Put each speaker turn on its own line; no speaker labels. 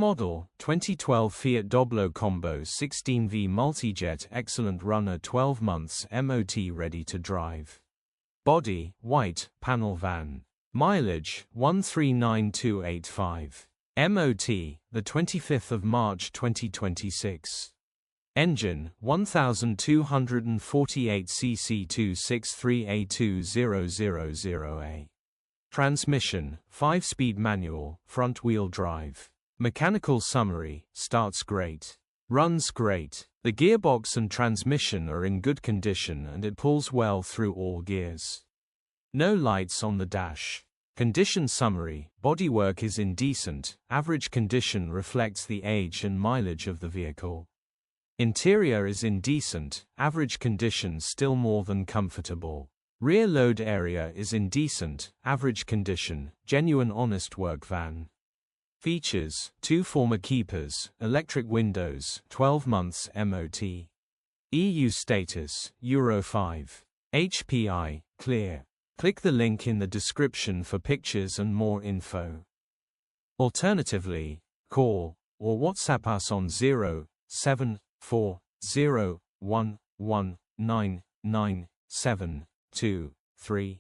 model, 2012 Fiat Doblo Combo 16v Multijet, excellent runner, 12 months MOT, ready to drive. Body, white, panel van. Mileage, 139,285. MOT, the 25th of March 2026. Engine, 1248 cc 263A2000A. Transmission, 5-speed manual, front-wheel drive. Mechanical summary, starts great. Runs great. The gearbox and transmission are in good condition and it pulls well through all gears. No lights on the dash. Condition summary, bodywork is in decent, average condition, reflects the age and mileage of the vehicle. Interior is in decent, average condition, still more than comfortable. Rear load area is in decent, average condition, genuine honest work van. Features, 2 former keepers, electric windows, 12 months MOT. EU status, Euro 5. HPI, clear. Click the link in the description for pictures and more info. Alternatively, call or WhatsApp us on 07401199723.